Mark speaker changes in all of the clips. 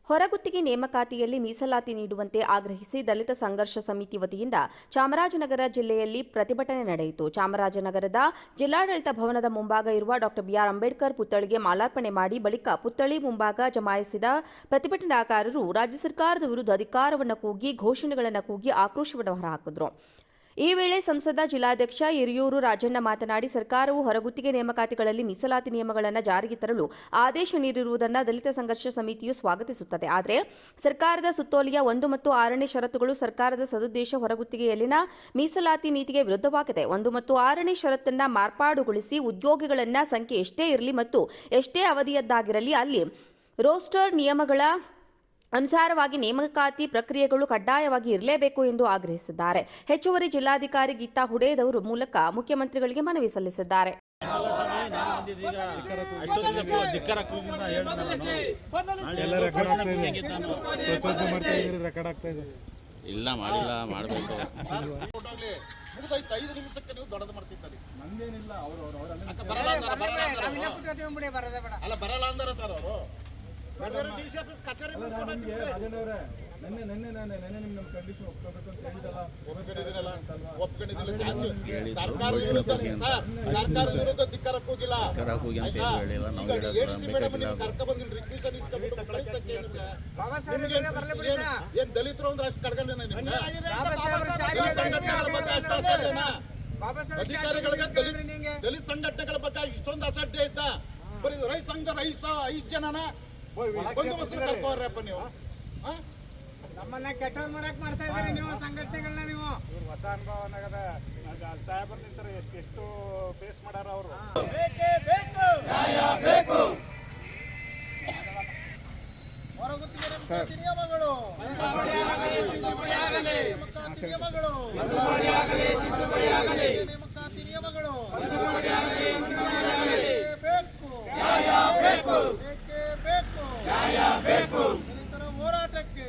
Speaker 1: ಹೊರಗುತ್ತಿಗೆ ನೇಮಕಾತಿಯಲ್ಲಿ ಮೀಸಲಾತಿ ನೀಡುವಂತೆ ಆಗ್ರಹಿಸಿ ದಲಿತ ಸಂಘರ್ಷ ಸಮಿತಿ ವತಿಯಿಂದ ಚಾಮರಾಜನಗರ ಜಿಲ್ಲೆಯಲ್ಲಿ ಪ್ರತಿಭಟನೆ ನಡೆಯಿತು. ಚಾಮರಾಜನಗರದ ಜಿಲ್ಲಾಡಳಿತ ಭವನದ ಮುಂಭಾಗ ಇರುವ ಡಾ. ಬಿ.ಆರ್. ಅಂಬೇಡ್ಕರ್ ಪುತ್ಥಳಿಗೆ ಮಾಲಾರ್ಪಣೆ ಮಾಡಿ ಬಳಿಕ ಪುತ್ಥಳಿ ಮುಂಭಾಗ ಜಮಾಯಿಸಿದ ಪ್ರತಿಭಟನಾಕಾರರು ರಾಜ್ಯ ಸರ್ಕಾರದ ವಿರುದ್ಧ ಅಧಿಕಾರವನ್ನು ಕೂಗಿ ಘೋಷಣೆಗಳನ್ನು ಕೂಗಿ ಆಕ್ರೋಶವನ್ನು ಹೊರಹಾಕಿದರು. ಈ ವೇಳೆ ಸಂಸದ ಜಿಲ್ಲಾಧ್ಯಕ್ಷ ಹಿರಿಯೂರು ರಾಜಣ್ಣ ಮಾತನಾಡಿ, ಸರ್ಕಾರವು ಹೊರಗುತ್ತಿಗೆ ನೇಮಕಾತಿಗಳಲ್ಲಿ ಮೀಸಲಾತಿ ನಿಯಮಗಳನ್ನು ಜಾರಿಗೆ ತರಲು ಆದೇಶ ನೀಡಿರುವುದನ್ನು ದಲಿತ ಸಂಘರ್ಷ ಸಮಿತಿಯು ಸ್ವಾಗತಿಸುತ್ತದೆ. ಆದರೆ ಸರ್ಕಾರದ ಸುತ್ತೋಲೆಯ 1 ಮತ್ತು 6ನೇ ಷರತ್ತುಗಳು ಸರ್ಕಾರದ ಸದುದ್ದೇಶ ಹೊರಗುತ್ತಿಗೆಯಲ್ಲಿನ ಮೀಸಲಾತಿ ನೀತಿಗೆ ವಿರುದ್ಧವಾಗಿದೆ. 1 ಮತ್ತು 6ನೇ ಷರತ್ತನ್ನು ಮಾರ್ಪಾಡುಗೊಳಿಸಿ ಉದ್ಯೋಗಿಗಳನ್ನ ಸಂಖ್ಯೆ ಎಷ್ಟೇ ಇರಲಿ ಮತ್ತು ಎಷ್ಟೇ ಅವಧಿಯದ್ದಾಗಿರಲಿ ಅಲ್ಲಿ ರೋಸ್ಟರ್ ನಿಯಮಗಳ ಅನುಸಾರವಾಗಿ ನೇಮಕಾತಿ ಪ್ರಕ್ರಿಯೆಗಳು ಕಡ್ಡಾಯವಾಗಿ ಇರಲೇಬೇಕು ಎಂದು ಆಗ್ರಹಿಸಿದ್ದಾರೆ. ಹೆಚ್ಚುವರಿ ಜಿಲ್ಲಾಧಿಕಾರಿ ಗೀತಾ ಹುಡೇದವರು ಮೂಲಕ ಮುಖ್ಯಮಂತ್ರಿಗಳಿಗೆ ಮನವಿ ಸಲ್ಲಿಸಿದ್ದಾರೆ.
Speaker 2: ಇಲ್ಲ ಮಾಡಿಲ್ಲ ಮಾಡಬೇಕು.
Speaker 3: ದಲಿತರು ಅಂದ್ರೆ ಅಷ್ಟು ಕಡ್ಗಂಡ ದಲಿತ ಸಂಘಟನೆಗಳ ಬಗ್ಗೆ ಇಷ್ಟೊಂದು ಅಸಡ್ಡೆ ಇದ್ದ. ಬರೀ ರೈತ ಸಂಘ 5 ಜನನ ಕರ್ಕೋರಪ್ಪ ನೀವು.
Speaker 4: ನಮ್ಮನ್ನ ಕೆಟ್ಟವ್ರು ಮಾಡಕ್ ಮಾಡ್ತಾ ಇದ್ದೀರಿ ನೀವು ಸಂಘಟನೆಗಳನ್ನ. ನೀವು
Speaker 5: ಹೊಸ ಅನುಭವ ನಗದ ಸಾಹೇಬರ್ ನಿಂತರ ಎಷ್ಟು ಫೇಸ್ ಮಾಡಾರ ಅವರು.
Speaker 3: ಹೊರಗುತ್ತಿಗೆ ನಿಯಮಗಳು ನೇಮಕಾತಿ ನಿಯಮಗಳು ಬೇಕು. ದಲಿತರ ಹೋರಾಟಕ್ಕೆ,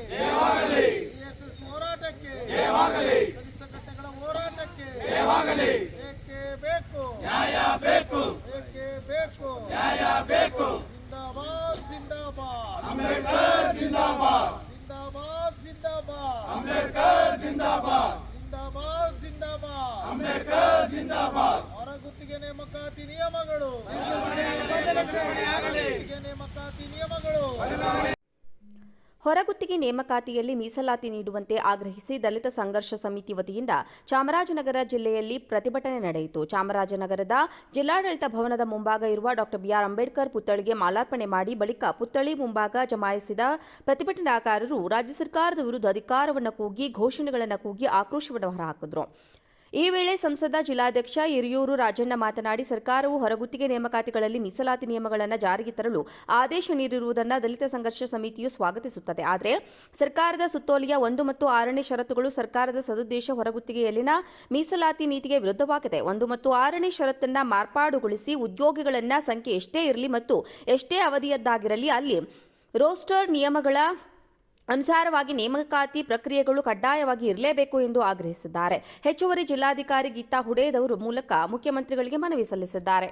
Speaker 3: DSS ಹೋರಾಟಕ್ಕೆ, ದಲಿತ ಸಂಘಟನೆಗಳ ಹೋರಾಟಕ್ಕೆ ಬೇಕೇ ಬೇಕು, ಬೇಕೇ ಬೇಕು. ಜಿಂದಾಬಾದ್ ಜಿಂದಾಬಾದ್ ಅಂಬೇಡ್ಕರ್, ಜಿಂದಾಬಾದ್ ಜಿಂದಾಬಾದ್ ಅಂಬೇಡ್ಕರ್, ಜಿಂದಾಬಾದ್ ಅಂಬೇಡ್ಕರ್, ಜಿಂದಾಬಾದ್. ಹೊರಗುತ್ತಿಗೆ ನೇಮಕಾತಿ ನಿಯಮಗಳು
Speaker 1: ಹೊರಗುತ್ತಿಗೆ ನೇಮಕಾತಿಯಲ್ಲಿ ಮೀಸಲಾತಿ ನೀಡುವಂತೆ ಆಗ್ರಹಿಸಿ ದಲಿತ ಸಂಘರ್ಷ ಸಮಿತಿ ವತಿಯಿಂದ ಚಾಮರಾಜನಗರ ಜಿಲ್ಲೆಯಲ್ಲಿ ಪ್ರತಿಭಟನೆ ನಡೆಯಿತು. ಚಾಮರಾಜನಗರದ ಜಿಲ್ಲಾಡಳಿತ ಭವನದ ಮುಂಭಾಗ ಇರುವ ಡಾ. ಬಿ.ಆರ್. ಅಂಬೇಡ್ಕರ್ ಪುತ್ಥಳಿಗೆ ಮಾಲಾರ್ಪಣೆ ಮಾಡಿ ಬಳಿಕ ಪುತ್ಥಳಿ ಮುಂಭಾಗ ಜಮಾಯಿಸಿದ ಪ್ರತಿಭಟನಾಕಾರರು ರಾಜ್ಯ ಸರ್ಕಾರದ ವಿರುದ್ಧ ಅಧಿಕಾರವನ್ನು ಕೂಗಿ ಘೋಷಣೆಗಳನ್ನು ಕೂಗಿ ಆಕ್ರೋಶವನ್ನು ಹೊರಹಾಕಿದರು. ಈ ವೇಳೆ ಸಂಸದ ಜಿಲ್ಲಾಧ್ಯಕ್ಷ ಹಿರಿಯೂರು ರಾಜಣ್ಣ ಮಾತನಾಡಿ, ಸರ್ಕಾರವು ಹೊರಗುತ್ತಿಗೆ ನೇಮಕಾತಿಗಳಲ್ಲಿ ಮೀಸಲಾತಿ ನಿಯಮಗಳನ್ನು ಜಾರಿಗೆ ತರಲು ಆದೇಶ ನೀಡಿರುವುದನ್ನು ದಲಿತ ಸಂಘರ್ಷ ಸಮಿತಿಯು ಸ್ವಾಗತಿಸುತ್ತದೆ. ಆದರೆ ಸರ್ಕಾರದ ಸುತ್ತೋಲೆಯ 1 ಮತ್ತು 6ನೇ ಷರತ್ತುಗಳು ಸರ್ಕಾರದ ಸದುದ್ದೇಶ ಹೊರಗುತ್ತಿಗೆಯಲ್ಲಿನ ಮೀಸಲಾತಿ ನೀತಿಗೆ ವಿರುದ್ಧವಾಗಿದೆ. 1 ಮತ್ತು 6ನೇ ಷರತ್ತನ್ನು ಮಾರ್ಪಾಡುಗೊಳಿಸಿ ಉದ್ಯೋಗಿಗಳನ್ನ ಸಂಖ್ಯೆ ಎಷ್ಟೇ ಇರಲಿ ಮತ್ತು ಎಷ್ಟೇ ಅವಧಿಯದ್ದಾಗಿರಲಿ ಅಲ್ಲಿ ರೋಸ್ಟರ್ ನಿಯಮಗಳ ಅನುಸಾರವಾಗಿ ನೇಮಕಾತಿ ಪ್ರಕ್ರಿಯೆಗಳು ಕಡ್ಡಾಯವಾಗಿ ಇರಲೇಬೇಕು ಎಂದು ಆಗ್ರಹಿಸಿದ್ದಾರೆ. ಹೆಚ್ಚುವರಿ ಜಿಲ್ಲಾಧಿಕಾರಿ ಗೀತಾ ಹುಡೇದವರು ಮೂಲಕ ಮುಖ್ಯಮಂತ್ರಿಗಳಿಗೆ ಮನವಿ ಸಲ್ಲಿಸಿದ್ದಾರೆ.